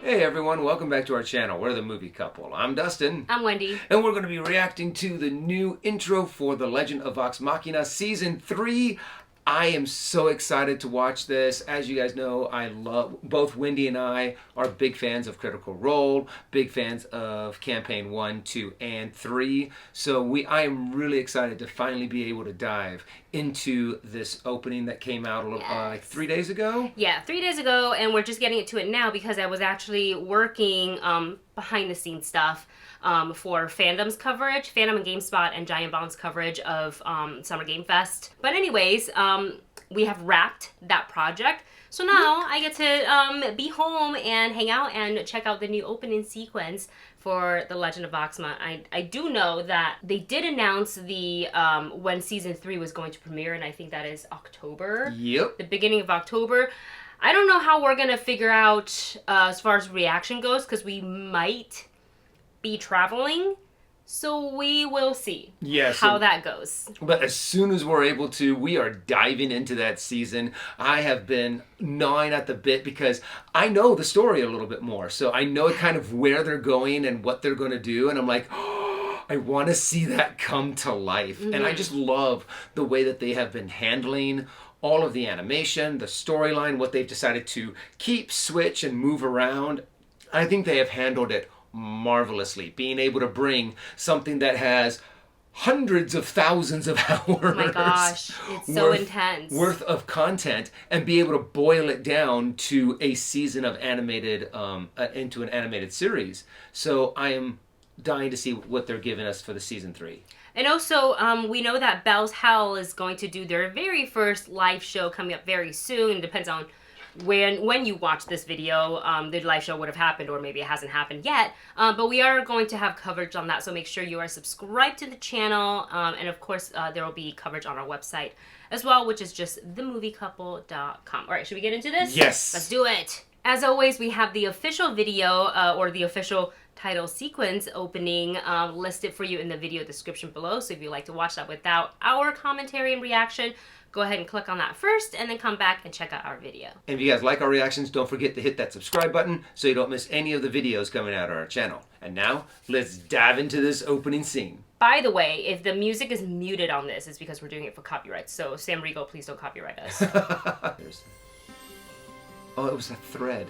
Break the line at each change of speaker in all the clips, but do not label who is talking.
Hey everyone, welcome back to our channel. We're the Movie Couple. I'm Dustin.
I'm Wendy.
And we're going to be reacting to the new intro for the Legend of Vox Machina Season 3. I am so excited to watch this. As you guys know, I love, both Wendy and I are big fans of Critical Role, big fans of Campaign 1, 2, and 3. So I am really excited to finally be able to dive into this opening that came out like 3 days ago.
Yeah, 3 days ago, and we're just getting into it now because I was actually working behind the scenes stuff for Fandom's coverage, Fandom and GameSpot and Giant Bomb's coverage of Summer Game Fest. But anyways, we have wrapped that project. So now I get to be home and hang out and check out the new opening sequence for The Legend of Vox Machina. I do know that they did announce the when Season 3 was going to premiere, and I think that is October.
Yep.
The beginning of October. I don't know how we're going to figure out as far as reaction goes, because we might be traveling. So we will see how that goes.
But as soon as we're able to, we are diving into that season. I have been gnawing at the bit because I know the story a little bit more. So I know kind of where they're going and what they're going to do. And I'm like, oh, I want to see that come to life. Mm-hmm. And I just love the way that they have been handling all of the animation, the storyline, what they've decided to keep, switch, and move around. I think they have handled it marvelously, being able to bring something that has hundreds of thousands of hours.
Oh my gosh, it's so intense.
Worth of content, and be able to boil it down to a season of animated, into an animated series. So I am dying to see what they're giving us for the Season 3.
And also, we know that Bell's Hell is going to do their very first live show coming up very soon. It depends on when you watch this video, the live show would have happened, or maybe it hasn't happened yet. But we are going to have coverage on that, so make sure you are subscribed to the channel. And of course, there will be coverage on our website as well, which is just themoviecouple.com. All right, should we get into this?
Yes.
Let's do it. As always, we have the official video, or the official title sequence opening listed for you in the video description below. So if you'd like to watch that without our commentary and reaction, go ahead and click on that first, and then come back and check out our video.
And if you guys like our reactions, don't forget to hit that subscribe button so you don't miss any of the videos coming out on our channel. And now, let's dive into this opening scene.
By the way, if the music is muted on this, it's because we're doing it for copyright. So Sam Riegel, please don't copyright us.
Oh, it was a thread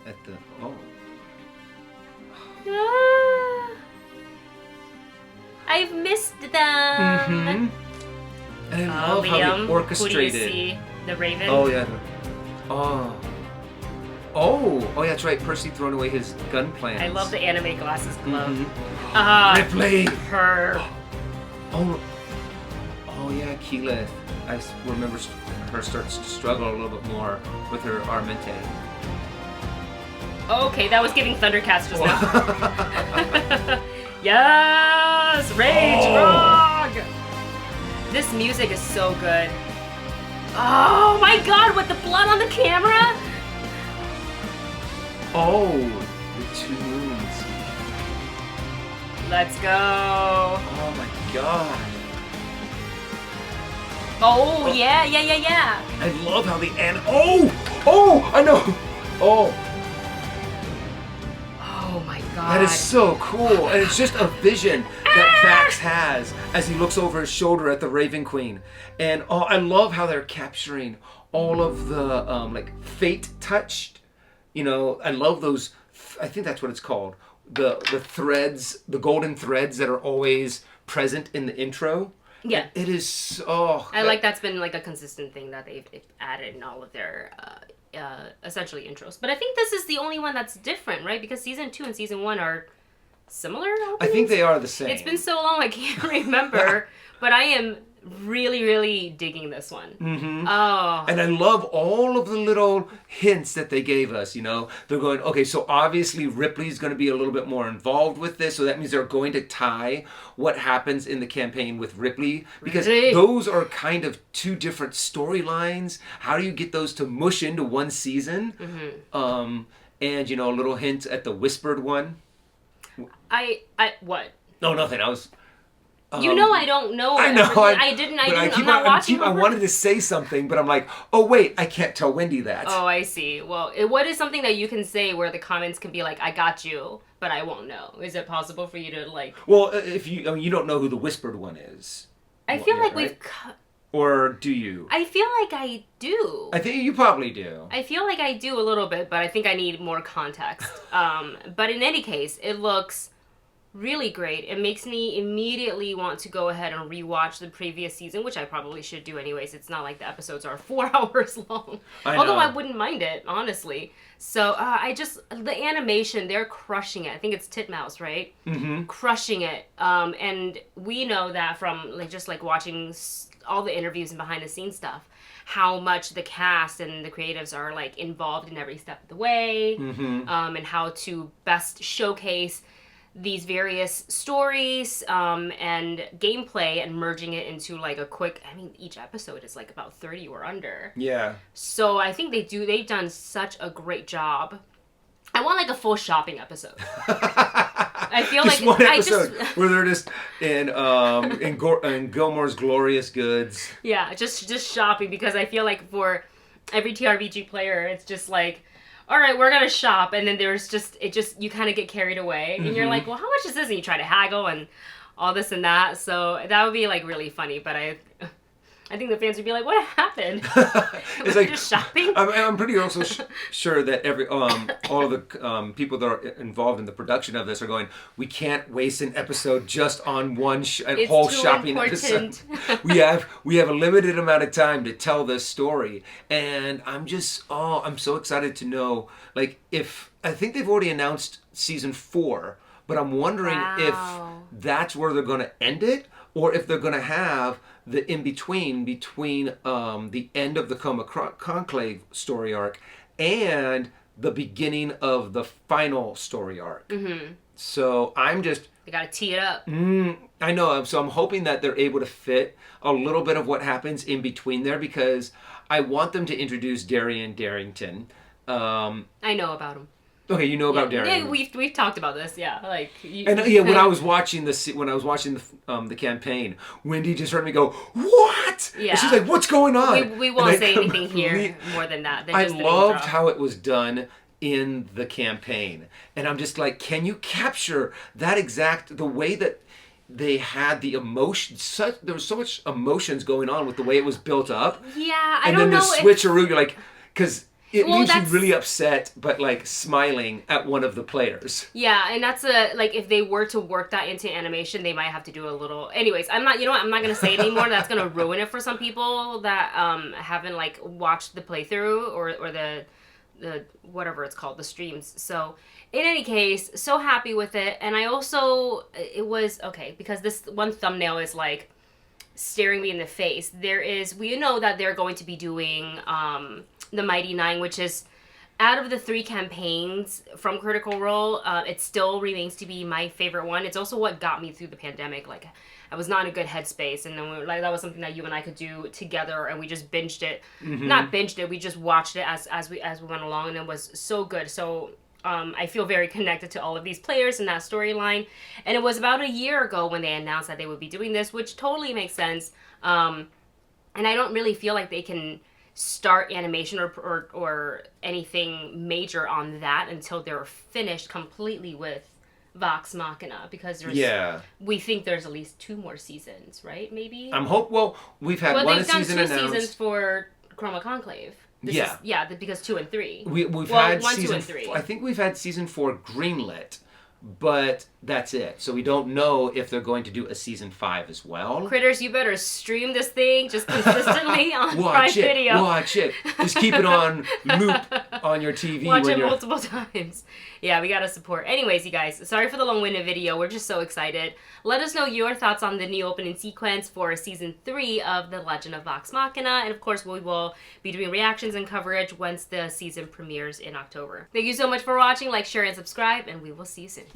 at the... Oh.
Ah, I've missed them.
Mm-hmm. And I love how they orchestrated.
Who do you see? The Raven?
Oh, yeah. Oh, yeah, that's right. Percy throwing away his gun plans.
I love the anime glasses glove. Mm-hmm.
Ripley!
Her.
Oh, yeah, Keyleth. I remember her starts to struggle a little bit more with her Armente.
Okay, that was giving Thundercats just now. Yes! Rage Frog! This music is so good. Oh my god, with the blood on the camera?
Oh, the 2 moons.
Let's go.
Oh my god.
Oh, yeah.
I love how the Oh, I know. Oh.
Oh my god.
That is so cool. And it's just a vision that Vax has as he looks over his shoulder at the Raven Queen. And I love how they're capturing all of the like fate touched. You know, I love those. I think that's what it's called. The threads, the golden threads that are always present in the intro.
Yeah.
It is so...
I like that's been like a consistent thing that they've added in all of their essentially intros. But I think this is the only one that's different, right? Because Season 2 and Season 1 are similar openings?
I think they are the same.
It's been so long I can't remember. But I am really digging this one.
Mm-hmm.
Oh.
And I love all of the little hints that they gave us, you know. They're going, okay, so obviously Ripley's going to be a little bit more involved with this, so that means they're going to tie what happens in the campaign with Ripley, because those are kind of 2 different storylines. How do you get those to mush into one season? Mm-hmm. And, you know, a little hint at the whispered one.
What?
No, nothing. I was...
You know I don't know.
I know.
I'm not watching.
I wanted to say something, but I'm like, oh wait, I can't tell Wendy that.
Oh, I see. Well, what is something that you can say where the comments can be like, I got you, but I won't know? Is it possible for you to like?
Well, if you, I mean, you don't know who the whispered one is.
I feel like
right? Or do you?
I feel like I do.
I think you probably do.
I feel like I do a little bit, but I think I need more context. But in any case, it looks really great. It makes me immediately want to go ahead and rewatch the previous season, which I probably should do anyways. It's not like the episodes are 4 hours long. Although I wouldn't mind it, honestly. So the animation, they're crushing it. I think it's Titmouse, right?
Mm-hmm.
Crushing it. And we know that from just watching all the interviews and behind the scenes stuff, how much the cast and the creatives are like involved in every step of the way, and how to best showcase these various stories and gameplay and merging it into like a quick, I mean, each episode is like about 30 or under.
Yeah.
So I think they've done such a great job. I want like a full shopping episode. I feel
just
like
one episode where they're just in Gilmore's Glorious Goods.
Yeah, just shopping, because I feel like for every TRPG player, it's just like, all right, we're gonna shop, and then there's you kind of get carried away, and you're like, well, how much is this? And you try to haggle and all this and that. So that would be like really funny, but I think the fans would be like, what happened?
It's like
just shopping.
I'm pretty also sure that all of the people that are involved in the production of this are going, we can't waste an episode just on one whole shopping episode. we have a limited amount of time to tell this story, and I'm so excited to know, like, if I think they've already announced season 4, but I'm wondering if that's where they're going to end it, or if they're going to have the in-between between the end of the Coma Conclave story arc and the beginning of the final story arc. Mm-hmm. So
they gotta tee it up.
I know. So I'm hoping that they're able to fit a little bit of what happens in between there, because I want them to introduce Darian Darrington.
I know about him.
Okay, you know about Darian.
Yeah, we've talked about this. Yeah, like.
When I was watching the campaign, Wendy just heard me go, "What?"
Yeah.
And she's like, "What's going on?"
We won't say anything here more than that.
I loved how it was done in the campaign, and I'm just like, can you capture the way that they had the emotion? There was so much emotions going on with the way it was built up.
Yeah, I
don't know. And then the switcheroo, you're like, because. It leaves you really upset, but like smiling at one of the players.
Yeah, and that's if they were to work that into animation, they might have to do a little. Anyways, I'm not gonna say it anymore. That's gonna ruin it for some people that haven't like watched the playthrough or the whatever it's called, the streams. So in any case, so happy with it, and I also it was okay because this one thumbnail is like staring me in the face. We know that they're going to be doing the Mighty Nine, which is out of the 3 campaigns from Critical Role, it still remains to be my favorite one. It's also what got me through the pandemic. Like, I was not in a good headspace, and then that was something that you and I could do together, and we just binged it. Mm-hmm. Not binged it, we just watched it as we went along, and it was so good. So I feel very connected to all of these players and that storyline. And it was about a year ago when they announced that they would be doing this, which totally makes sense. And I don't really feel like they can start animation or anything major on that until they're finished completely with Vox Machina, because we think there's at least 2 more seasons, right? Maybe.
We've had one season announced.
They've done 2 seasons for Chroma Conclave. Because 2 and 3.
We've had
1,
season
2, and 3.
I think we've had season 4 greenlit, but that's it. So we don't know if they're going to do a season 5 as well.
Critters, you better stream this thing just consistently on Prime Video.
Watch it. Just keep it on loop on your TV.
Watch it multiple times. Yeah, we gotta support. Anyways, you guys, sorry for the long-winded video. We're just so excited. Let us know your thoughts on the new opening sequence for season 3 of The Legend of Vox Machina. And of course, we will be doing reactions and coverage once the season premieres in October. Thank you so much for watching. Like, share, and subscribe, and we will see you soon.